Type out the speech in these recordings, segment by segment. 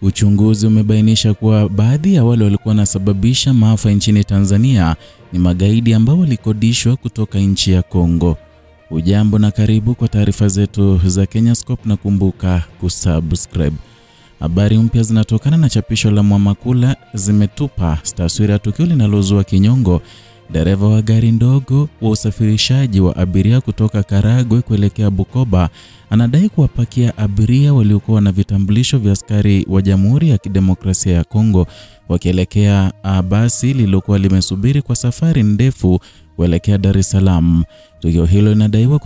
Uchunguzi umebainisha kuwa baadhi ya wale walikuwa wanasababisha maafa nchini Tanzania ni magaidi ambao walikodishwa kutoka nchi ya Kongo. Ujambo na karibu kwa taarifa zetu za Kenyascope, na kumbuka kusubscribe. Habari mpya zinatokana na chapisho la Mwamakula zimetupa taswira ya tukio linalozua kinyongo. Dereva wa gari ndogo wa usafirishaji wa abiria kutoka Karagwe kuelekea Bukoba anadai kuwapakia abiria waliokuwa na vitambulisho vya askari wa Jamhuri ya Kidemokrasia ya Kongo wakielekea basi lililokuwa limesubiri kwa safari ndefu kuelekea Dar es Salaam. Tukio hilo linadaiwa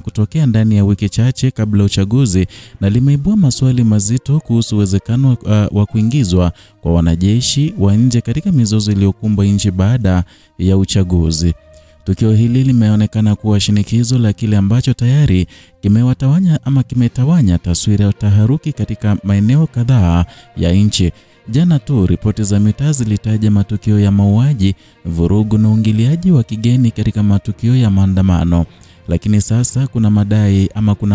kutokea ndani ya wiki chache kabla uchaguzi, na limeibua maswali mazito kuhusu uwezekano wa kuingizwa kwa wanajeshi wa nje katika mizozo iliyokumba nchi baada ya uchaguzi. Tukio hili limeonekana kuwa shinikizo la kile ambacho tayari kimetawanya taswira ya taharuki katika maeneo kadhaa ya nchi. Jana tu ripoti za mitaa zilitaja matukio ya mauaji, vurugu na uingiliaji wa kigeni katika matukio ya maandamano. Lakini sasa kuna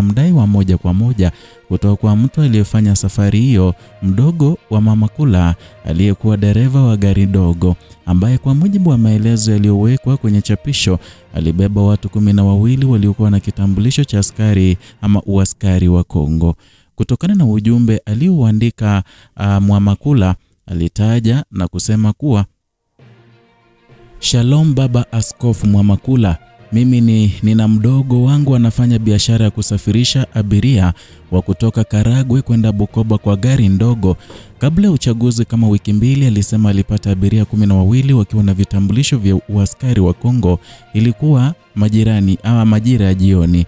mdai wa moja kwa moja kutoka kwa mtu aliyefanya safari hiyo, mdogo wa Mwamakula aliyekuwa dereva wa gari dogo, ambaye kwa mujibu wa maelezo yaliyowekwa kwenye chapisho alibeba watu 12 waliokuwa na kitambulisho cha askari ama uaskari wa Kongo. Kutokana na ujumbe alioandika, Mwamakula alitaja na kusema kuwa, Shalom Baba Askofu Mwamakula, mimi nina mdogo wangu anafanya biashara ya kusafirisha abiria wa kutoka Karagwe kwenda Bukoba kwa gari ndogo. Kabla ya uchaguzi kama wiki mbili, alisema alipata abiria 12 wakiwa na vitambulisho vya uaskari wa Kongo. Ilikuwa majira ya jioni.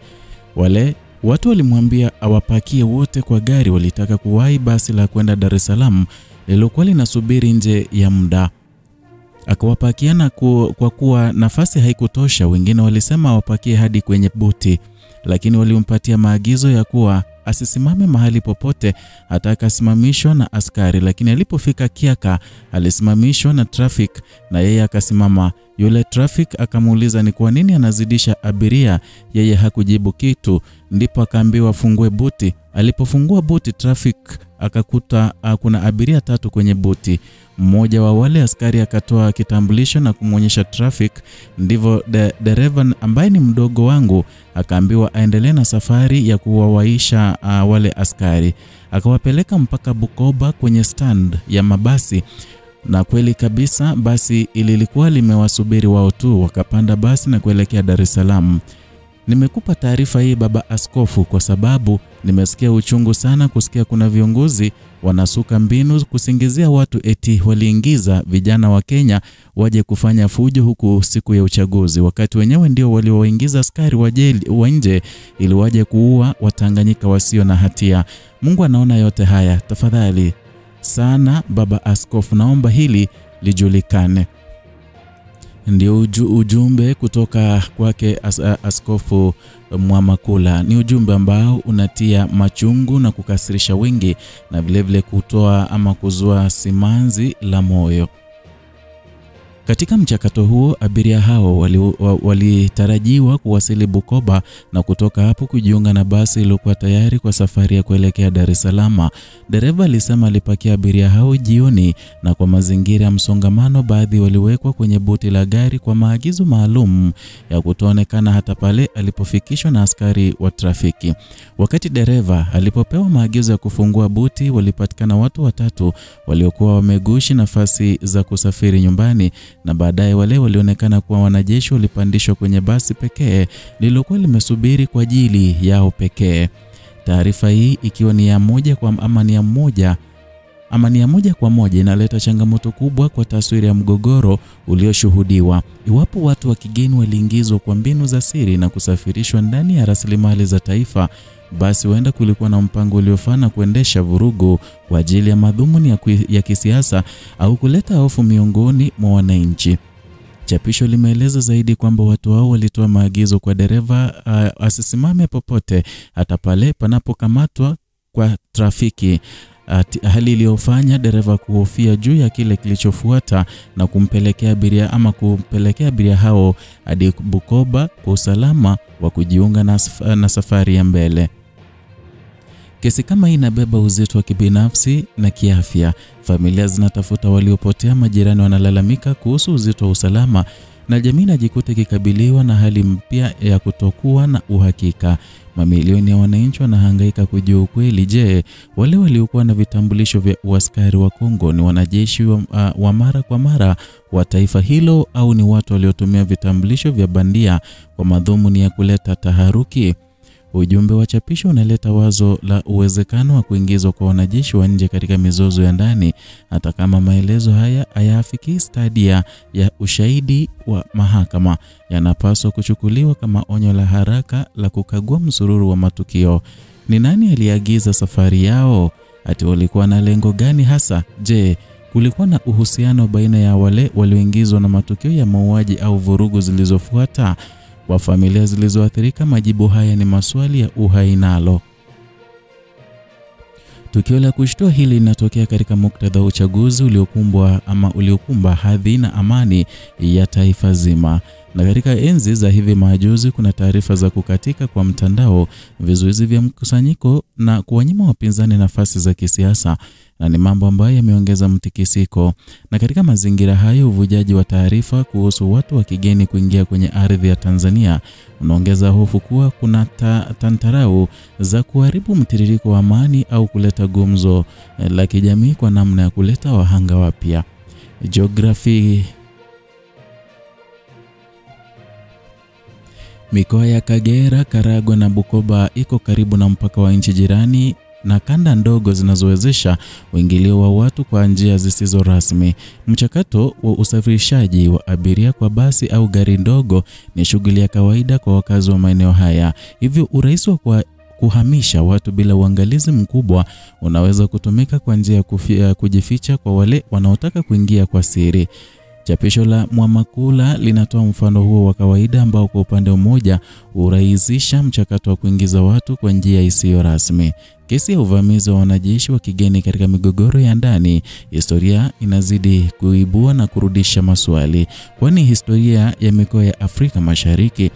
Wale watu walimwambia awapakie wote kwa gari. Walitaka kuwahi basi la kwenda Dar es Salaam lililokuwa linasubiri nje ya muda. Akawapakia kwa kuwa nafasi haikutosha. Wengine walisema awapakie hadi kwenye buti, lakini walimpatia maagizo ya kuwa asisimame mahali popote, hata akasimamishwa na askari. Lakini alipofika Kiaka alisimamishwa na traffic na yeye akasimama. Yule traffic akamuuliza ni kwa nini anazidisha abiria, yeye hakujibu kitu. Ndipo akaambiwa afungue buti. Alipofungua buti, traffic akakuta kuna abiria 3 kwenye buti. Mmoja wa wale askari akatoa kitambulisho na kumwonyesha traffic. Ndivyo dereva ambaye ni mdogo wangu akaambiwa aendelee na safari ya kuwawaisha wale askari. Akawapeleka mpaka Bukoba kwenye stand ya mabasi. Na kweli kabisa basi ilikuwa limewasubiri wao tu. Wakapanda basi na kuelekea Dar es Salaam. Nimekupa taarifa hii Baba Askofu kwa sababu nimesikia uchungu sana kusikia kuna viongozi wanasuka mbinu kusingizia watu eti waliingiza vijana wa Kenya waje kufanya fujo huku siku ya uchaguzi, wakati wenyewe ndio waliowaingiza askari wa nje ili waje kuua Watanganyika wasio na hatia. Mungu anaona yote haya. Tafadhali sana Baba Askofu, naomba hili lijulikane. Ndio ujumbe kutoka kwake Askofu Mwamakula. Ni ujumbe ambao unatia machungu na kukasirisha wengi, na vilevile kutoa ama kuzua simanzi la moyo. Katika mchakato huo, abiria hao walitarajiwa kuwasili Bukoba na kutoka hapo kujiunga na basi iliyokuwa tayari kwa safari ya kuelekea Dar es Salaam. Dereva alisema alipakia abiria hao jioni, na kwa mazingira ya msongamano baadhi waliwekwa kwenye buti la gari kwa maagizo maalum ya kutoonekana hata pale alipofikishwa na askari wa trafiki. Wakati dereva alipopewa maagizo ya kufungua buti, walipatikana watu 3 waliokuwa wamegushi nafasi za kusafiri nyumbani, na baadaye wale walionekana kuwa wanajeshi walipandishwa kwenye basi pekee lililokuwa limesubiri kwa ajili yao pekee. Taarifa hii ikiwa ni ya moja kwa moja inaleta changamoto kubwa kwa taswira ya mgogoro ulioshuhudiwa. Iwapo watu wa kigeni waliingizwa kwa mbinu za siri na kusafirishwa ndani ya rasilimali za taifa, basi huenda kulikuwa na mpango uliofana kuendesha vurugu kwa ajili ya madhumuni ya kisiasa au kuleta hofu miongoni mwa wananchi. Chapisho limeeleza zaidi kwamba watu hao walitoa maagizo kwa dereva asisimame popote hata pale panapokamatwa kwa trafiki. Hali iliyofanya dereva kuhofia juu ya kile kilichofuata na kumpelekea abiria hao hadi Bukoba kwa usalama wa kujiunga na safari ya mbele. Kesi kama hii inabeba uzito wa kibinafsi na kiafya. Familia zinatafuta waliopotea, majirani wanalalamika kuhusu uzito wa usalama, na jamii inajikuta ikikabiliwa na hali mpya ya kutokuwa na uhakika. Mamilioni ya wananchi wanahangaika kujua ukweli. Je, wale waliokuwa na vitambulisho vya askari wa Kongo ni wanajeshi wa mara kwa mara wa taifa hilo, au ni watu waliotumia vitambulisho vya bandia kwa madhumuni ya kuleta taharuki? Ujumbe wa chapisho unaleta wazo la uwezekano wa kuingizwa kwa wanajeshi wa nje katika mizozo ya ndani, hata kama maelezo haya hayafikii stadia ya ushahidi wa mahakama. Yanapaswa kuchukuliwa kama onyo la haraka la kukagua msururu wa matukio. Ni nani aliagiza safari yao? Ati walikuwa na lengo gani hasa? Je, kulikuwa na uhusiano baina ya wale walioingizwa na matukio ya mauaji au vurugu zilizofuata? Kwa familia zilizoathirika, majibu haya ni maswali ya uhai nalo. Tukio la kushtua hili linatokea katika muktadha wa uchaguzi uliokumba hadhi na amani ya taifa zima. Na katika enzi za hivi majuzi kuna taarifa za kukatika kwa mtandao, vizuizi vya mkusanyiko na kuwanyima wapinzani nafasi za kisiasa, na ni mambo ambayo yameongeza mtikisiko. Na katika mazingira hayo, uvujaji wa taarifa kuhusu watu wa kigeni kuingia kwenye ardhi ya Tanzania unaongeza hofu kuwa kuna tantarau za kuharibu mtiririko wa amani au kuleta gumzo la kijamii kwa namna ya kuleta wahanga wapya. Geography. Mikoa ya Kagera, Karagwe na Bukoba iko karibu na mpaka wa nchi jirani na kanda ndogo zinazowezesha uingilio wa watu kwa njia zisizo rasmi. Mchakato wa usafirishaji wa abiria kwa basi au gari ndogo ni shughuli ya kawaida kwa wakazi wa maeneo haya. Hivyo urahisi wa kuhamisha watu bila uangalizi mkubwa unaweza kutumika kwa njia ya kujificha kwa wale wanaotaka kuingia kwa siri. Chapisho la Mwamakula linatoa mfano huo wa kawaida ambao kwa upande mmoja urahisisha mchakato wa kuingiza watu kwa njia isiyo rasmi. Kesi ya uvamizi wa wanajeshi wa kigeni katika migogoro ya ndani, historia inazidi kuibua na kurudisha maswali. Kwani historia ya mikoa ya Afrika Mashariki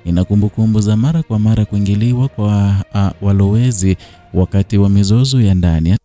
ina kumbukumbu za mara kwa mara kuingiliwa kwa walowezi wakati wa mizozo ya ndani.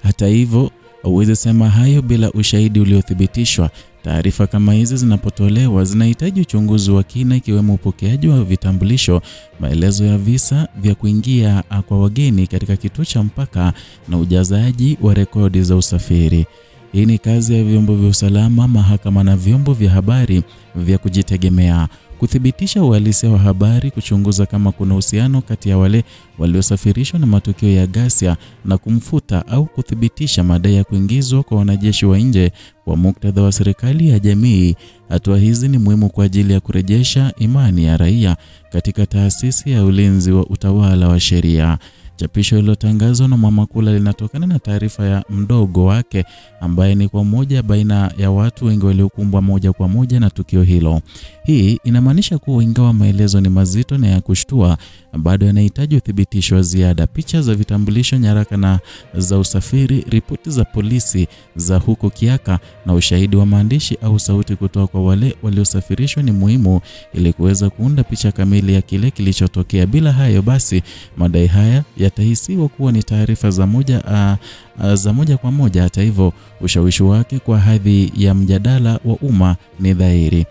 Hata hivyo, huwezi sema hayo bila ushahidi uliothibitishwa. Taarifa kama hizi zinapotolewa zinahitaji uchunguzi wa kina, ikiwemo upokeaji wa vitambulisho, maelezo ya visa vya kuingia kwa wageni katika kituo cha mpaka na ujazaji wa rekodi za usafiri. Hii ni kazi ya vyombo vya usalama, mahakama na vyombo vya habari vya kujitegemea. Kuthibitisha uhalisia wa habari, kuchunguza kama kuna uhusiano kati ya wale waliosafirishwa na matukio ya ghasia, na kumfuta au kuthibitisha madai ya kuingizwa kwa wanajeshi wa nje kwa muktadha wa serikali ya jamii. Hatua hizi ni muhimu kwa ajili ya kurejesha imani ya raia katika taasisi ya ulinzi wa utawala wa sheria. Chapisho lililotangazwa na Mwamakula linatokana na taarifa ya mdogo wake ambaye ni kwa moja baina ya watu wengi waliokumbwa moja kwa moja na tukio hilo. Hii inamaanisha kuwa ingawa maelezo ni mazito na ya kushtua, bado yanahitaji uthibitisho wa ziada. Picha za vitambulisho, nyaraka na za usafiri, ripoti za polisi za huko Kiaka na ushahidi wa maandishi au sauti kutoka kwa wale waliosafirishwa ni muhimu ili kuweza kuunda picha kamili ya kile kilichotokea. Bila hayo basi, madai haya yatahisiwa kuwa ni taarifa za moja kwa moja. Hata hivyo, ushawishi wake kwa hadhi ya mjadala wa umma ni dhahiri.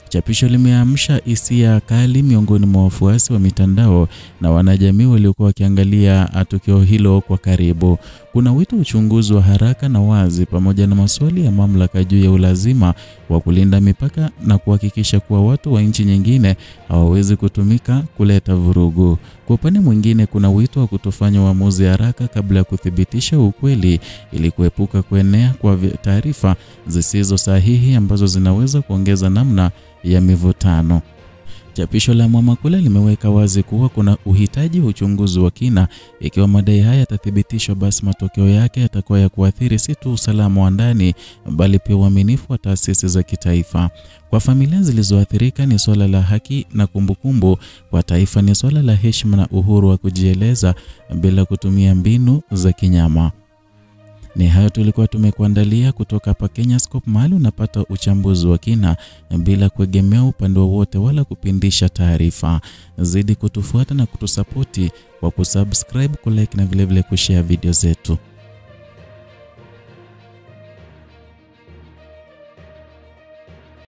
Chapisho limeamsha hisia kali miongoni mwa wafuasi wa mitandao na wanajamii waliokuwa wakiangalia tukio hilo kwa karibu. Kuna wito uchunguzi wa haraka na wazi, pamoja na maswali ya mamlaka juu ya ulazima wa kulinda mipaka na kuhakikisha kuwa watu wa nchi nyingine hawawezi kutumika kuleta vurugu. Kwa upande mwingine, kuna wito wa kutofanya uamuzi haraka kabla ya kuthibitisha ukweli ili kuepuka kuenea kwa taarifa zisizo sahihi ambazo zinaweza kuongeza namna ya mivutano. Chapisho la Mwamakula limeweka wazi kuwa kuna uhitaji wa uchunguzi wa kina. Ikiwa madai haya yatathibitishwa, basi matokeo yake yatakuwa ya kuathiri si tu usalama wa ndani, bali pia uaminifu wa taasisi za kitaifa. Kwa familia zilizoathirika ni swala la haki na kumbukumbu, kwa taifa ni swala la heshima na uhuru wa kujieleza bila kutumia mbinu za kinyama. Ni hayo tulikuwa tumekuandalia kutoka hapa Kenyascope, mahali unapata uchambuzi wa kina bila kuegemea upande wowote wala kupindisha taarifa. Zidi kutufuata na kutusapoti kwa kusubscribe, kulike na vile vile kushare video zetu.